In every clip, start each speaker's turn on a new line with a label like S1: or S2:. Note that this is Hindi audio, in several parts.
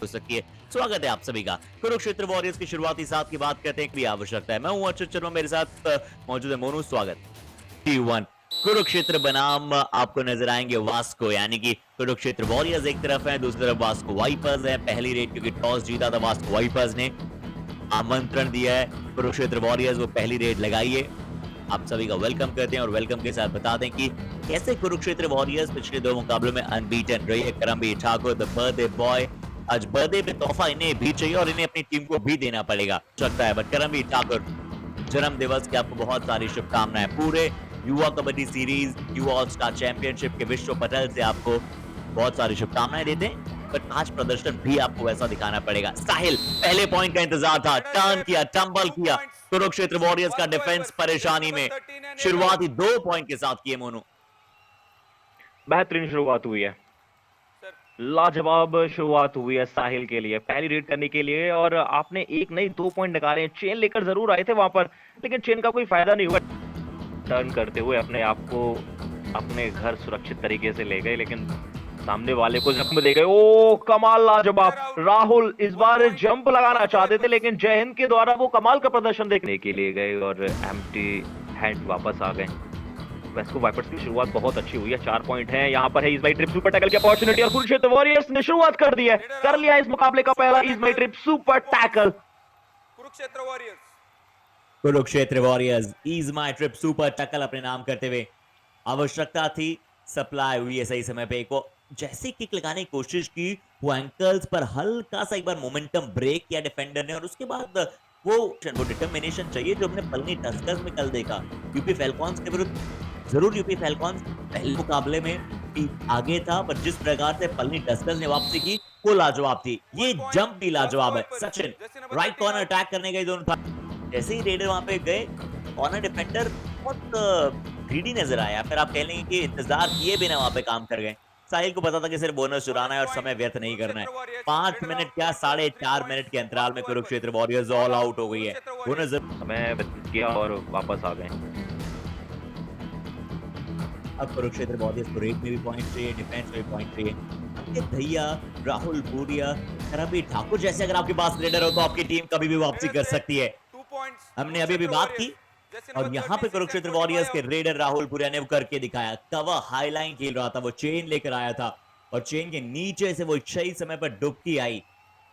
S1: हो सकती है। स्वागत है आप सभी का कुरुक्षेत्र वॉरियर्स की शुरुआती साथ की बात करते हैं की आवश्यकता है। मैं हूं अच्युत शर्मा, मेरे साथ मौजूद है मोनू। स्वागत। T1 कुरुक्षेत्र बनाम आपको नजर आएंगे वास्को, यानी कि कुरुक्षेत्र वॉरियर्स एक तरफ है, दूसरी तरफ वास्को वाइपर्स है। पहली रेड क्योंकि टॉस जीता था वास्को वाइपर्स ने, आमंत्रण दिया है कुरुक्षेत्र वॉरियर्स वो पहली रेड लगाइए। आप सभी का वेलकम करते हैं और वेलकम के साथ बता दें कि कैसे कुरुक्षेत्र वॉरियर्स पिछले दो मुकाबलों में अनबीटन रही है। Karambir Thakur the birthday boy, आज बर्थडे पे तोहफा इन्हें भी चाहिए और इन्हें अपनी टीम को भी देना पड़ेगा सकता है। बट करमबीर ठाकुर, जन्म दिवस की आपको बहुत सारी शुभकामनाएं। पूरे युवा कबड्डी सीरीज, युवा ऑल स्टार चैंपियनशिप के विश्व पटल से आपको बहुत सारी शुभकामनाएं देते हैं। बट आज प्रदर्शन भी आपको वैसा दिखाना पड़ेगा। साहिल, पहले पॉइंट का इंतजार था, टर्न किया, टंबल किया। कुरुक्षेत्र वॉरियर्स का डिफेंस परेशानी में, शुरुआती 2 पॉइंट के साथ किए मोनू।
S2: बेहतरीन शुरुआत हुई है, लाजवाब शुरुआत हुई है साहिल के लिए पहली रेड करने के लिए। और आपने एक नहीं 2 पॉइंट निकाले। चेन लेकर जरूर आए थे वहां पर, लेकिन चेन का कोई फायदा नहीं हुआ। टर्न करते हुए अपने आप को अपने घर सुरक्षित तरीके से ले गए, लेकिन सामने वाले को जख्म दे गए। ओ कमाल, लाजवाब। राहुल इस बार जंप लगाना चाहते थे, लेकिन जय हिंद के द्वारा वो कमाल का प्रदर्शन देखने के लिए गए और एम्प्टी हैंड वापस आ गए। वेस्को वाइपर्स की शुरुआत बहुत अच्छी हुई है, 4 पॉइंट हैं। यहाँ पर है इस माई ट्रिप सुपर टैकल की अपॉर्चुनिटी और कुरुक्षेत्र वॉरियर्स ने शुरुआत कर दी है, कर लिया इस मुकाबले का पहला Ease My Trip super tackle.
S1: Kurukshetra warriors Ease My Trip super tackle अपने नाम करते हुए, आवश्यकता थी, सप्लाई हुई है सही समय पे। एक जैसे किक लगाने की कोशिश की, वो एंकल्स पर हल्का सा एक बार मोमेंटम ब्रेक किया डिफेंडर ने, और उसके बाद वो डिटर्मिनेशन चाहिए जो हमने पलनी टस्कर्स में कल देखा यूपी फैल्कॉन्स के विरुद्ध। जरूर यूपी फैल्कॉन्स पहले मुकाबले में आगे था, पर जिस प्रकार से पलनी टस्कर्स ने वापसी की वो लाजवाब थी। ये जंप भी लाजवाब है। सचिन राइट कॉर्नर अटैक करने गए दोनों, जैसे ही रेडर वहां पे गए, कॉर्नर डिफेंडर बहुत ग्रीडी नजर आया। फिर आप कह लेंगे कि इंतजार किए बिना वहां पे काम कर गए। साहिल को पता था कि सिर्फ बोनस चुराना है और समय व्यर्थ नहीं करना है। 5 मिनट क्या 4.5 मिनट के अंतराल में कुरुक्षेत्र वॉरियर्स ऑल आउट हो गई है। बोनस
S2: समय व्यतीत किया और वापस आ गए।
S1: अब कुरुक्षेत्र वॉरियर्स को रेड में भी पॉइंट चाहिए, डिफेंस में भी पॉइंट चाहिए। अंकित भैया, राहुल भूरिया, करमबीर ठाकुर जैसे अगर आपके पास रेडर हो तो आपकी टीम कभी भी वापसी कर सकती है। हमने अभी भी बात की, और यहाँ पे कुरुक्षेत्र वॉरियर्स के रेडर राहुल पुरिया ने वो करके दिखाया। कवर हाईलाइन खेल रहा था, वो चेन लेकर आया था और चेन के नीचे से वो सही समय पर डुबकी आई।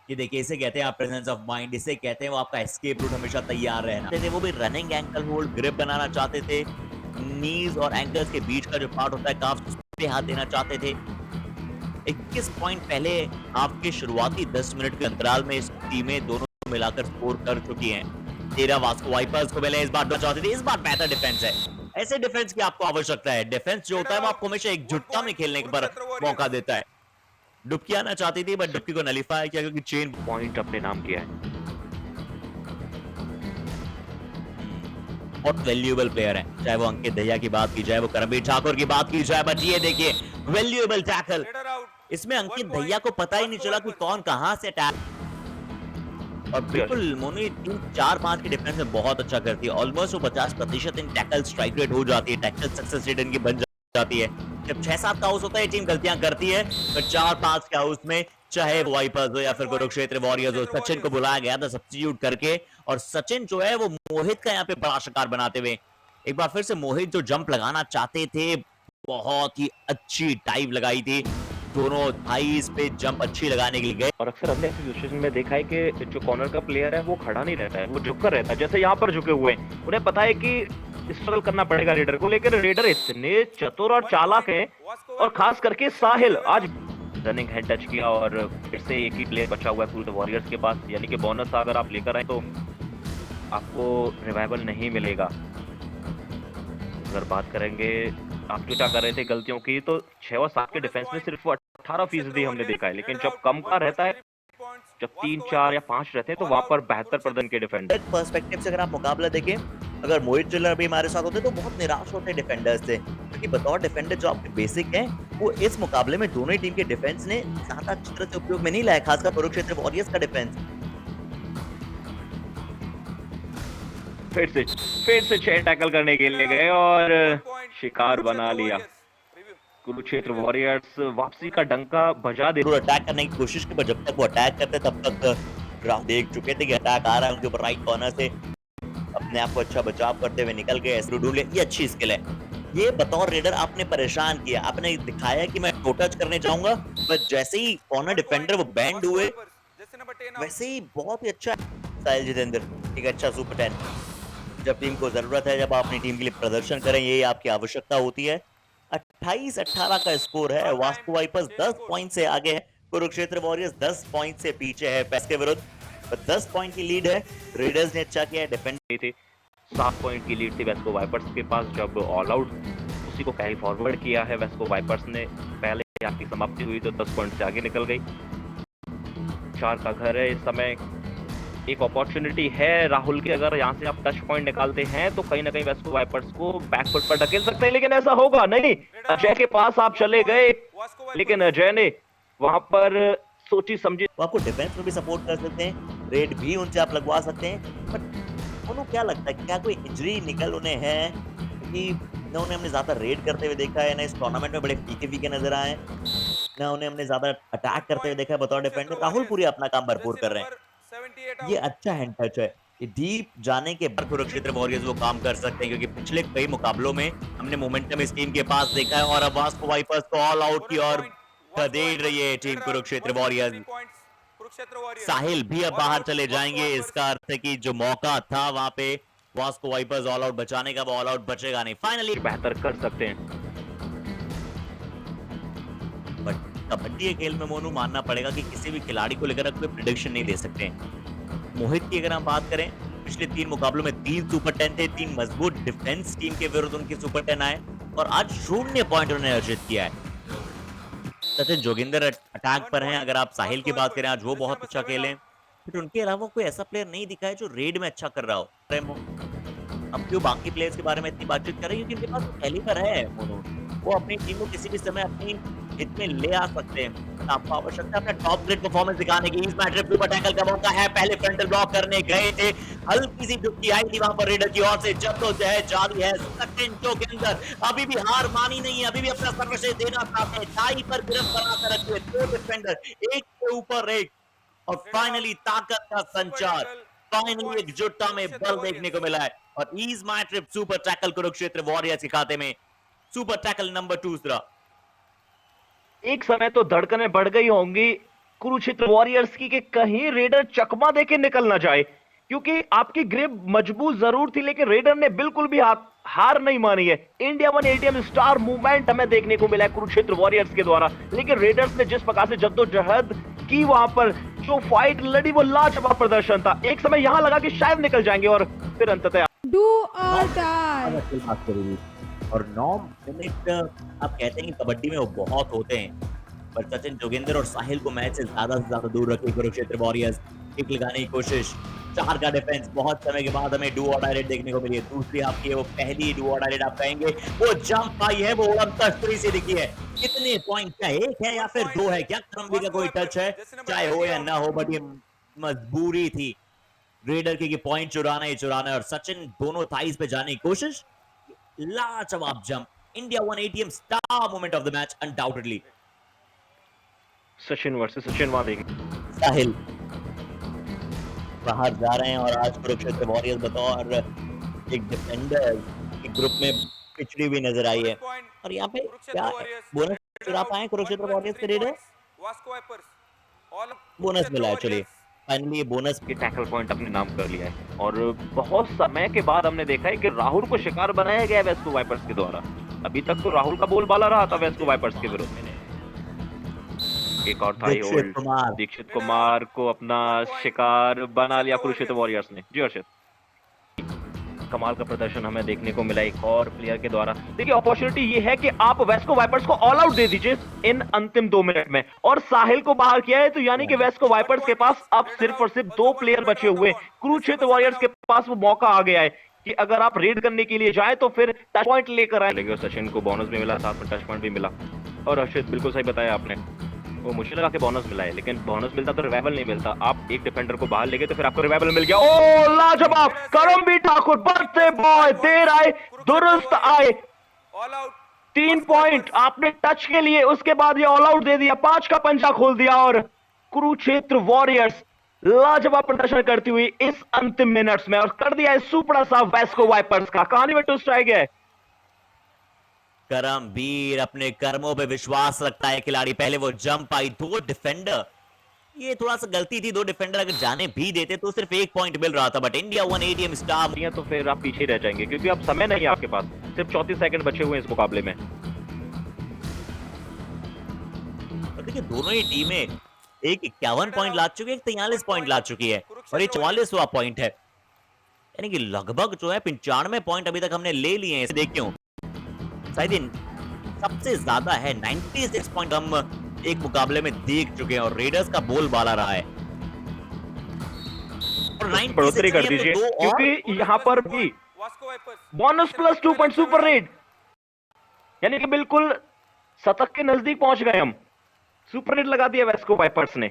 S1: ये देखिए, इसे कहते हैं आप प्रेजेंस ऑफ माइंड, इसे कहते हैं वो आपका एस्केप रूट हमेशा तैयार रहना। वो भी रनिंग एंकल होल्ड ग्रिप बनाना चाहते थे, नीज और एंकल्स के बीच का जो पार्ट होता है काफ उस पे हाथ देना चाहते थे। 21 पॉइंट पहले आपके शुरुआती 10 मिनट के अंतराल में इस टीमें दोनों मिलाकर स्कोर कर चुकी हैं। 13 वास्को वाइपर्स को पहले इस बार चाहते थे, इस बार बेहतर डिफेंस है। ऐसे डिफेंस की आपको आवश्यकता है। डिफेंस जो होता है वो आपको हमेशा एकजुटता में खेलने पर मौका देता है। डुबकी आना चाहती थी बट डुबकी को नलीफाई किया क्योंकि चेन
S2: पॉइंट अपने नाम किया है।
S1: बहुत वैल्यूएबल प्लेयर है, चाहे वो अंकित दहिया की बात की जाए, वो करमबीर ठाकुर की बात की जाए। बट ये देखिए वैल्यूएबल टैकल, इसमें अंकित दहिया को पता ही नहीं चला कि कौन कहां से टैक। और बिल्कुल मोनी टीम 4-5 की डिफेंस में बहुत अच्छा करती है। ऑलमोस्ट वो 50% इन टैकल स्ट्राइक रेट हो जाती है, टैकल सक्सेस रेट इनकी बन जाती है। जब 6-7 का हाउस होता है टीम गलतियां करती है, तो 4-5 के हाउस में चाहे वाइपर्स हो या फिर कुरुक्षेत्र वॉरियर्स हो, सचिन को बुलाया गया था सब्स्टिट्यूट करके, और सचिन जो है वो मोहित का यहाँ पे बड़ा शिकार बनाते हुए एक बार फिर से मोहित जो जंप लगाना चाहते थे, बहुत ही अच्छी डाइव लगाई थी, दोनों थाईज पे जंप अच्छी लगाने के लिए गए।
S2: और अक्सर हमने ऐसी सिचुएशन में देखा है कि जो कॉर्नर का प्लेयर है वो खड़ा नहीं रहता है, वो झुककर रहता है। जैसे यहाँ पर झुके हुए हैं, उन्हें पता है कि स्ट्रगल करना पड़ेगा रेडर को, लेकिन रेडर इतने चतुर और चालाक है, और खास करके साहिल आज रनिंग हैंड टच किया और फिर से एक ही प्लेयर बचा हुआ है पूरे वॉरियर्स के पास, यानी कि बोनस अगर आप लेकर आए तो आपको रिवाइवल नहीं मिलेगा। अगर बात करेंगे आप जो क्या कर रहे थे गलतियों की, तो 6 और 7 के डिफेंस में सिर्फ 18% हमने देखा है, लेकिन जब कम का रहता है, जब 3, 4 या 5 रहते हैं, तो वहां पर बेहतर प्रदर्शन के डिफेंडर
S1: पर्सपेक्टिव से अगर आप मुकाबला देखें, अगर मोहित चिल्लर भी हमारे साथ होते तो बहुत निराश होते डिफेंडर्स से, क्योंकि बतौर डिफेंडर जो आपके बेसिक हैं, वो इस मुकाबले में दोनों ही टीम के डिफेंस ने ज्यादा अच्छी तरह से उपयोग में नहीं लाया, खासकर कुरुक्षेत्र वॉरियर्स का डिफेंस।
S2: फिर से 6 टैकल करने के लिए गए और शिकार बना लिया। कुरुक्षेत्र वॉरियर्स वापसी का डंका बजा दे।
S1: जरूर अटैक करने की कोशिश की, पर जब तक वो अटैक करते तब तक राहुल देख चुके थे कि अटैक आ रहा है उनके ऊपर राइट कॉर्नर से, अपने आप को अच्छा बचाव करते हुए निकल गए। एसरू ढूंढ लिया, ये अच्छी स्किल है। ये बतौर रेडर आपने परेशान किया, आपने दिखाया कि मैं टो टच करने चाहूंगा, बस जैसे ही कॉर्नर डिफेंडर वो बैंड हुए वैसे ही बहुत ही अच्छा साहिल जितेंद्र, एक अच्छा सुपर 10। जब टीम को जरूरत है, जब आप अपनी टीम के लिए प्रदर्शन करें, यही आपकी आवश्यकता होती है। 28-18 का स्कोर है, वास्को वाइपर्स 10 पॉइंट से आगे है, कुरुक्षेत्र वॉरियर्स 10 पॉइंट से पीछे है पैस के विरुद्ध। 10 पॉइंट की लीड है, रेडर्स ने अच्छा किया, डिफेंड
S2: थे। 7 पॉइंट की लीड थी वेस्को वाइपर्स के पास जब ऑल आउट उसी को कैरी फॉरवर्ड किया है वेस्को वाइपर्स ने। पहले आपकी समाप्ति हुई तो 10 पॉइंट से आगे निकल गई। 4 का घर है इस समय, एक अपॉर्चुनिटी है राहुल की, अगर यहाँ से आप टच पॉइंट निकालते हैं तो कहीं ना कहीं वेस्को वाइपर्स को बैकफुट पर ढकेल सकते हैं, लेकिन ऐसा होगा नहीं। अजय के पास आप चले गए, लेकिन अजय ने वहां पर सोची समझी।
S1: वो आपको डिफेंस में भी सपोर्ट कर सकते हैं, रेड भी उनसे आप लगवा सकते हैं, बट उन्हें क्या लगता है क्या कोई इंजरी निकल उन्हें है? क्योंकि न उन्हें हमने ज्यादा रेड करते हुए देखा है, ना इस टूर्नामेंट में बड़े फीके फीके नजर आए, ना उन्हें हमने ज्यादा अटैक करते हुए देखा है बतौर डिफेंडर। राहुल पूरी अपना काम भरपूर कर रहे हैं, ये अच्छा हैंड टच है। ये डीप जाने के बाद कुरुक्षेत्र वॉरियर्स वो काम कर सकते हैं, क्योंकि पिछले कई मुकाबलों में हमने मोमेंटम इस टीम के पास देखा है, और अब वास्को वाइपर्स को ऑल आउट की और खदेड़ रही है टीम कुरुक्षेत्र वॉरियर्स। साहिल भी अब बाहर चले जाएंगे, इसका अर्थ है कि जो मौका था वहां पे वास्को वाइपर्स ऑल आउट बचाने का, वो ऑल आउट बचेगा नहीं। फाइनली
S2: बेहतर कर सकते हैं,
S1: बट कबड्डी के खेल में मोनू मानना पड़ेगा कि किसी भी खिलाड़ी को लेकर आप कोई प्रिडिक्शन नहीं दे सकते। मोहित की अगर हम बात करें, पिछले 3 मुकाबलों में 3 सुपर 10 थे, 3 मजबूत डिफेंस टीम के विरुद्ध उनके सुपर 10 आए, और आज 0 पॉइंट उन्होंने अर्जित किया है। सचिन जोगिंदर अटैक पर हैं, अगर आप साहिल की बात करें आज वो बहुत अच्छा खेले, फिर उनके अलावा कोई ऐसा प्लेयर नहीं दिखा है जो रेड में अच्छा कर रहा हो। हम क्यों बाकी प्लेयर्स के बारे में इतनी बातचीत कर रहे हैं, क्योंकि उनके पास कैलिबर है मोनू, वो अपनी टीम को किसी भी समय अपनी हित में ले आ सकते हैं। आपको आवश्यकता है अपना टॉप ग्रेड परफॉर्मेंस दिखाने की। इस मैच में सुपर टैकल का मौका है, पहले फ्रंटल ब्लॉक करने गए थे, हल्की सी डुबकी आई थी वहां पर रेडर की ओर से, जद्दोजहद जारी है। सेकंड शो के अंदर अभी भी हार मानी नहीं है, अभी भी अपना सर्वश्रेष्ठ देना चाहते हैं। टाई पर गिरफ्त बना कर रखे हुए 2 डिफेंडर, एक के ऊपर एक, और फाइनली ताकत का संचार, फाइनली एकजुटता में बल देखने को मिला है, और ease my trip super tackle Kurukshetra warriors के खाते में सुपर टैकल नंबर 2।
S2: एक समय तो धड़कनें बढ़ गई होंगी कुरुक्षेत्र वॉरियर्स की कि कहीं रेडर चकमा देके निकल ना जाए, क्योंकि आपकी ग्रिप मजबूत जरूर थी, लेकिन रेडर ने बिल्कुल भी हार नहीं मानी है। इंडिया 1 एटीएम स्टार मूवमेंट हमें देखने को मिला है कुरुक्षेत्र वॉरियर्स के द्वारा, लेकिन रेडर्स ने जिस प्रकार से जद्दोजहद की, वहां पर जो फाइट लड़ी, वो लाजवाब प्रदर्शन था। एक समय यहां लगा कि शायद निकल जाएंगे, और फिर अंततः
S3: डू और डाई।
S1: और 9 मिनट आप कहते हैं कि कबड्डी में वो बहुत होते हैं, पर सचिन जोगिंदर और साहिल को मैच से ज्यादा दूर रखी कुरुक्षेत्र वॉरियर्स। किक लगाने की कोशिश, 4 का डिफेंस, बहुत समय के बाद हमें डू और डाई रेड देखने को मिली है। दूसरी आपकी है वो पहली डू और डाई रेड आप कहेंगे, वो जंप आई है, वो उड़न तस्तरी से दिखी है। कितने पॉइंट क्या, 1 है या फिर 2 है? क्या क्रमबी का कोई टच है, चाहे हो या ना हो, बट ये मजबूरी थी रेडर की पॉइंट चुराना ही चुराना है, और सचिन दोनों थाइस पे जाने की कोशिश। लाजवाब jump, India 1 ATM star moment of the match undoubtedly.
S2: Sachin versus Sachin वहां देंगे।
S1: साहिल बाहर जा रहे हैं, और आज कुरुक्षेत्र वॉरियर्स बतौर एक डिफेंडर एक ग्रुप में पिछड़ी हुई नजर आई है, और यहाँ पे क्या बोनस चुरा पाए कुरुक्षेत्र वॉरियर्स के रेडर? बोनस मिला है, चलिए फाइनली ये बोनस
S2: के टैकल पॉइंट अपने नाम कर लिया है, और बहुत समय के बाद हमने देखा है कि राहुल को शिकार बनाया गया वेस्को वाइपर्स के द्वारा। अभी तक तो राहुल का बोलबाला रहा था वेस्को वाइपर्स के विरुद्ध। एक और था दीक्षित कुमार को अपना शिकार बना लिया कुरुक्षेत्र वॉरियर्स ने। जी हर्षित, कमाल का प्रदर्शन हमें देखने को मिला एक और प्लेयर के द्वारा। देखिए, अपॉर्चुनिटी ये है कि आप वेस्को वाइपर्स को ऑल आउट दे दीजिए इन अंतिम 2 मिनट में, और साहिल को बाहर किया है, तो यानी कि वेस्को वाइपर्स के पास अब सिर्फ और सिर्फ 2 प्लेयर बचे हुए। कुरुक्षेत्र वॉरियर्स के पास वो मौका आ गया है कि अगर आप रेड करने के लिए जाए तो फिर टच पॉइंट लेकर आए। सचिन को बोनस भी मिला, साथ में टच पॉइंट भी मिला। और हर्षित, बिल्कुल सही बताया आपने, वो मुझे लगा कि बोनस मिला है, लेकिन बोनस मिलता तो रिवाइवल नहीं मिलता। आप एक डिफेंडर को बाहर ले गए तो फिर आपको रिवाइवल मिल गया। ओ लाजवाब, करमबीर ठाकुर, बर्थडे बॉय, देर आए दुरुस्त आए।
S4: ऑल आउट
S2: 3 पॉइंट आपने टच के लिए, उसके बाद ये ऑल आउट दे दिया, 5 का पंजा खोल दिया और कुरुक्षेत्र वॉरियर्स लाजवाब प्रदर्शन करती हुई इस अंतिम मिनट्स में और कर दिया है सुपड़ा सा वेस्को वाइपर्स का। कहानी में ट्विस्ट आ गया है।
S1: करमवीर अपने कर्मों पे विश्वास रखता है खिलाड़ी। पहले वो जंप आई, 2 डिफेंडर, ये थोड़ा सा गलती थी। 2 डिफेंडर अगर जाने भी देते तो सिर्फ 1 पॉइंट मिल रहा था, बट इंडिया 1 एटीएम स्टार।
S2: तो फिर आप पीछे रह जाएंगे क्योंकि अब समय नहीं है आपके पास, सिर्फ 34 सेकंड बचे हुए हैं इस मुकाबले में।
S1: देखिए दोनों ही टीमें एक 51 पॉइंट ला चुकी है, एक 43 पॉइंट ला चुकी है और ये 44वां पॉइंट है, यानी कि लगभग जो है 95 पॉइंट अभी तक हमने ले लिए हैं। इसे देखियो शायद सबसे ज्यादा है, 96 पॉइंट हम एक मुकाबले में देख चुके हैं और रेडर्स का बोलबाला रहा है। और 96
S2: बढ़ोतरी कर
S1: नहीं है तो
S2: दीजिए
S1: दो और
S2: क्योंकि यहाँ पर भी bonus plus 2 point super red, यानी कि बिल्कुल शतक के नजदीक पहुंच गए हम। सुपर रेड लगा दिया वेस्को वाइपर्स ने।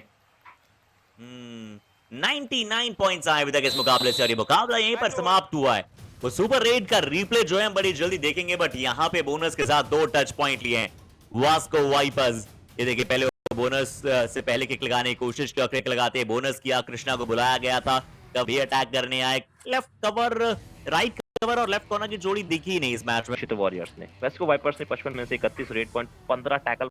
S1: 99 पॉइंट्स आए अभी तक इस मुकाबले से और ये मुकाबला यहीं पर समाप्त हुआ है। वो सुपर रेड का रिप्ले जो है हम बड़ी जल्दी देखेंगे, बट यहाँ पे बोनस के साथ 2 टच पॉइंट लिए हैं वास्को वाइपर्स। ये देखिए पहले बोनस से पहले किक लगाने की कोशिश की, किक लगाते बोनस किया, कृष्णा को बुलाया गया था, कभी अटैक करने आए, लेफ्ट कवर, राइट कवर और लेफ्ट कॉर्नर की जोड़ी दिखी ही नहीं इस मैच में।
S2: वॉरियर्स ने वेस्को वाइपर्स ने 55 में से 31 रेड पॉइंट, 15 टैकल